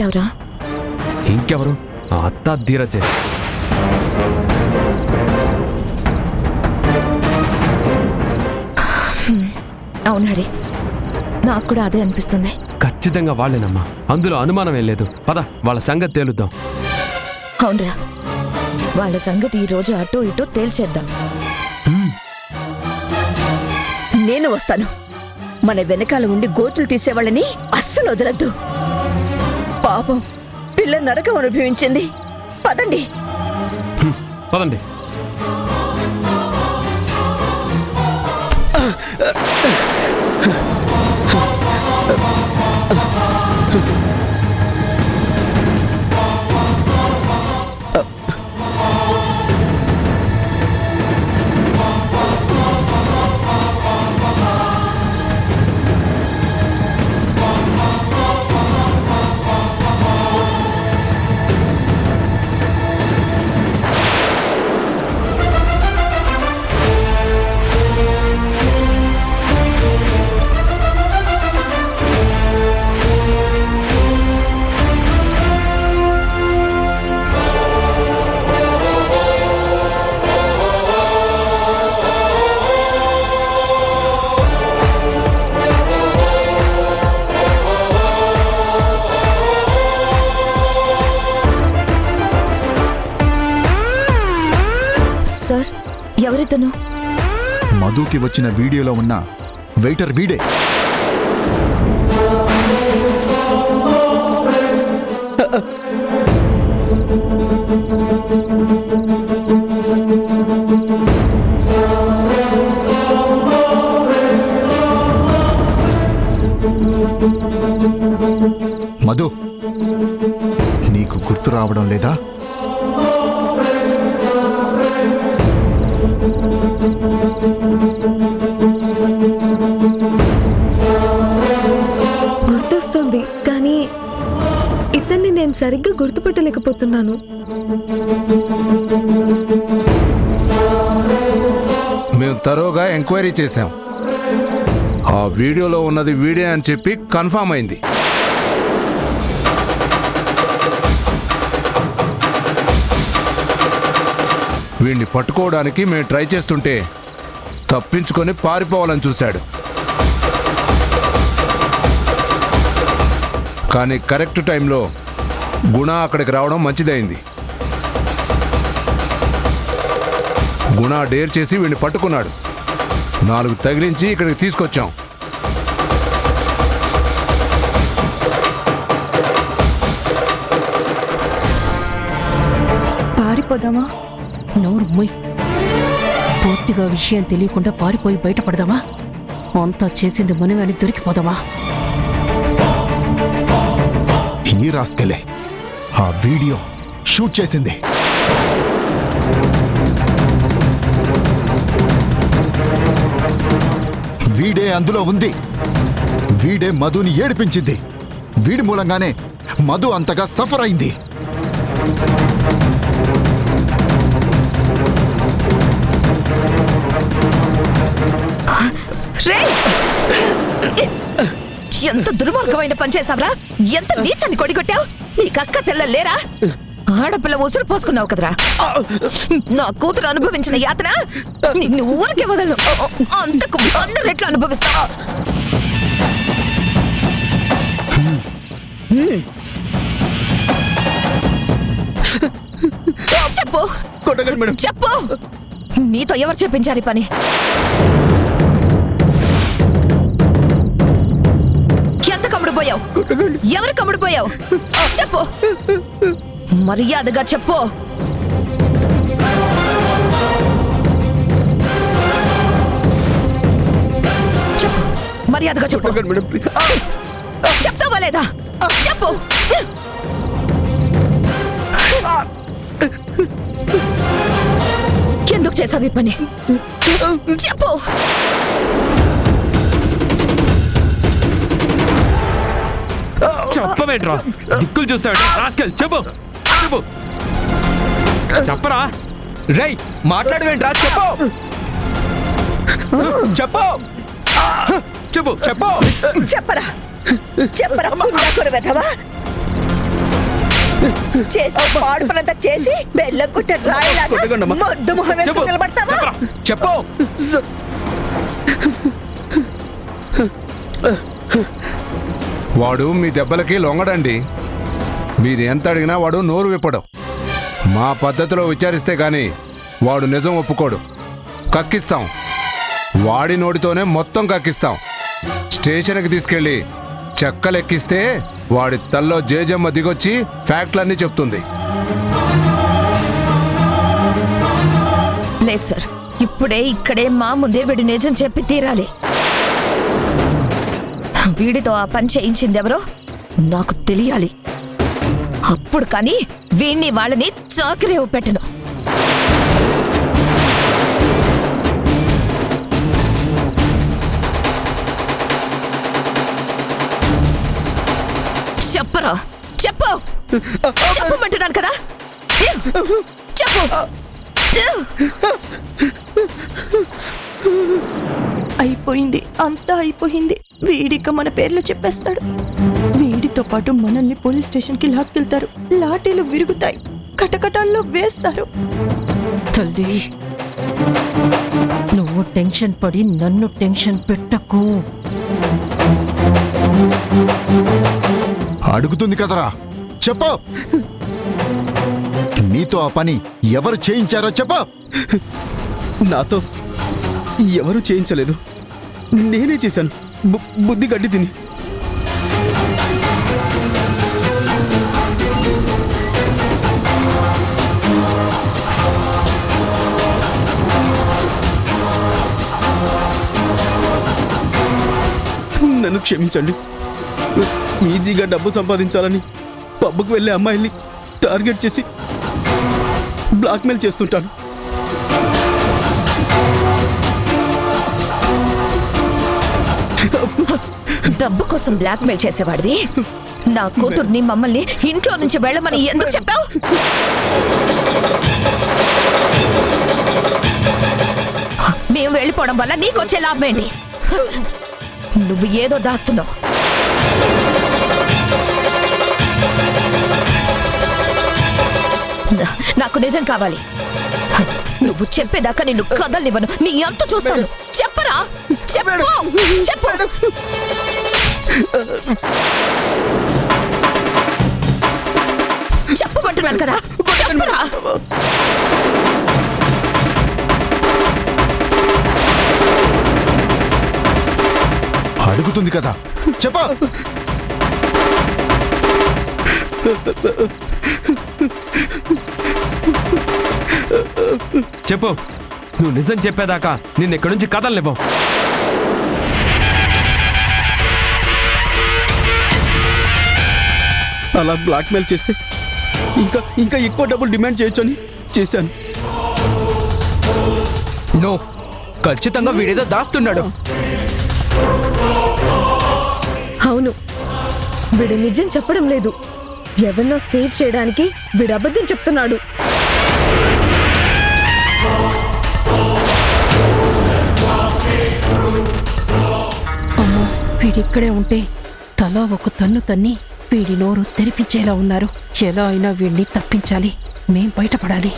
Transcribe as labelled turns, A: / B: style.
A: ఎవరంటావురా?
B: ఇంకెవరు? ఆ అత్త ధీరజే.
A: అవును హరి, నాకు కూడా అదే అనిపిస్తుంది.
B: ఖచ్చితంగా వాళ్ళేనమ్మా, అందులో అనుమానమేం లేదు. పద వాళ్ళ సంగతి తేలుద్దాం.
A: అవునరా, వాళ్ళ సంగతి ఈ రోజు అటు ఇటు తేల్చేద్దాం.
C: నేను వస్తాను. మన వెనకాల ఉండి గోతులు తీసేవాళ్ళని అస్సలు వదలద్దు. పాపం పిల్ల నరకం అనుభవించింది. పదండి.
B: పదండి.
A: సార్, ఎవరితను?
D: మధుకి వచ్చిన వీడియోలో ఉన్న వెయిటర్ వీడే. మధు, నీకు గుర్తు రావడం లేదా?
E: గుర్తొస్తుంది, కానీ ఇతన్ని నేను సరిగ్గా గుర్తుపట్టలేకపోతున్నాను.
F: మేము తరోగా ఎంక్వైరీ చేశాం. ఆ వీడియోలో ఉన్నది వీడే అని చెప్పి కన్ఫర్మ్ అయింది. వీడిని పట్టుకోవడానికి మేము ట్రై చేస్తుంటే తప్పించుకొని పారిపోవాలని చూశాడు. కానీ కరెక్ట్ టైంలో గుణ అక్కడికి రావడం మంచిదైంది. గుణ డేర్ చేసి వీడిని పట్టుకున్నాడు. 4 తగిలించి ఇక్కడికి తీసుకొచ్చాం.
C: పారిపోదామా?
G: నోరు మొయ్. పూర్తిగా విషయం తెలియకుండా పారిపోయి బయటపడదామా? అంతా చేసింది మనమే అని దొరికిపోదామా?
D: ఈ రాస్కెలే ఆ వీడియో షూట్ చేసింది. వీడే అందులో ఉంది. వీడే మధుని ఏడిపించింది. వీడి మూలంగానే మధు అంతగా సఫర్ అయింది.
A: ఎంత దుర్మార్గమైన పని చేసావురా! ఎంత నీచాన్ని కొడిగొట్టావు! నీకు అక్క చెల్లెలు లేరా? ఆడపిల్ల ఉసురు పోసుకున్నావు కదరా! నా కూతురు అనుభవించిన యాతన నిన్ను ఊరికే వదలను. అంతకు 100 రెట్లు అనుభవిస్తా. చెప్పు, చెప్పు, నీతో ఎవరు చెప్పించారు ఈ పని? ఎంత కమ్ముడుపోయావు? ఎవరు కమ్ముడుపోయావు? చెప్పు, మర్యాదగా చెప్పు. చెప్పు, మర్యాదగా చెప్పు. చెప్తావా లేదా? చెప్పు. ఎందుకు చేసావు ఈ పని? చెప్పు.
B: చెప్పవేంట్రా? దిక్కులు చూస్తాడు రాస్కెల్. చెప్పు, చెప్పు, చెప్పరా.
H: రై, మాట్లాడవేంట్రా? చెప్పు, చెప్పు,
B: చెప్పు,
H: చెప్పు.
C: చెప్పరా, చెప్పరా. చేసి పాడు పనంతా చేసి బెల్లం కొట్ట రాయిలాగా
H: కొట్టకండమ్మా.
C: మొద్దు మొహం వేసుకుని నిలబడతావా?
H: చెప్పు
F: వాడు మీ దెబ్బలకి లొంగడండి. మీరు ఎంత అడిగినా వాడు నోరు విప్పడం. మా పద్ధతిలో విచారిస్తే గాని వాడు నిజం ఒప్పుకోడు. కక్కిస్తాం, వాడి నోటితోనే మొత్తం కక్కిస్తాం. స్టేషన్కి తీసుకెళ్ళి చెక్కలెక్కిస్తే వాడి తల్లో జేజమ్మ దిగొచ్చి ఫ్యాక్ట్లన్నీ చెప్తుంది.
A: లేదు సార్, ఇప్పుడే ఇక్కడే మా ముందే వీడు నిజం చెప్పి తీరాలి. వీడితో ఆ పని చేయించింది ఎవరో నాకు తెలియాలి. అప్పుడు కానీ వీణ్ణి వాళ్ళని చాకరీ పెట్టను. చెప్పరా, చెప్పు, చెప్పమంటున్నాను కదా, చెప్పు.
C: అయిపోయింది, అంతా అయిపోయింది. వీడిక మన పేర్లు చెప్పేస్తాడు. వీడితో పాటు మనల్ని పోలీస్ స్టేషన్ కి లాక్కెళ్తారు. లాఠీలు విరుగుతాయి, కటకటాల్లో వేస్తారు.
G: తల్లి, నువ్వు టెన్షన్ పడి నన్ను టెన్షన్ పెట్టకు.
D: అడుగుతుంది కదరా, చెప్పు. నీతో ఆ పని ఎవరు చేయించారో చెప్పు.
H: నాతో ఎవరు చేయించలేదు, నేనే చేశాను. బుద్ధి గడ్డి తిని. నన్ను క్షమించండి. ఈజీగా డబ్బు సంపాదించాలని పబ్బుకు వెళ్ళే అమ్మాయిల్ని టార్గెట్ చేసి బ్లాక్మెయిల్ చేస్తుంటాను.
A: డబ్బు కోసం బ్లాక్మెయిల్ చేసేవాడివి. నా కూతుర్ని మమ్మల్ని ఇంట్లో నుంచి వెళ్ళమని ఎందుకు చెప్పావు? మేము వెళ్ళిపోవడం వల్ల నీకొచ్చే లాభం ఏంటి? నువ్వు ఏదో దాస్తున్నావు. నాకు నిజం కావాలి. నువ్వు చెప్పేదాకా నిన్ను కదలనివ్వను. నీ అంత చూస్తాను. చెప్పరా, చెప్పు, చెప్పు. చెప్పమంటున్నాను కదా, చెప్పరా.
D: అడుగుతుంది కదా, చెప్పు.
B: చెప్పు, నువ్వు నిజం చెప్పేదాకా నిన్నెక్కడి నుంచి కదలనివ్వం.
H: అలా బ్లాక్మెయిల్ చేస్తే ఇంకా ఇంకా ఎక్కువ డబ్బులు డిమాండ్ చేయొచ్చని చేశాను. నో, ఖచ్చితంగా వీడేదో దాస్తున్నాడు.
E: అవును, వీడు నిజం చెప్పడం లేదు. ఎవరినో సేవ్ చేయడానికి వీడు అబద్ధం చెప్తున్నాడు.
G: అమ్మో, వీడిక్కడే ఉంటే తలా ఒక తన్ను తన్ని వీడి నోరు తెరిపించేలా ఉన్నారు. ఎలా అయినా వీడిని తప్పించాలి. మేం బయటపడాలి.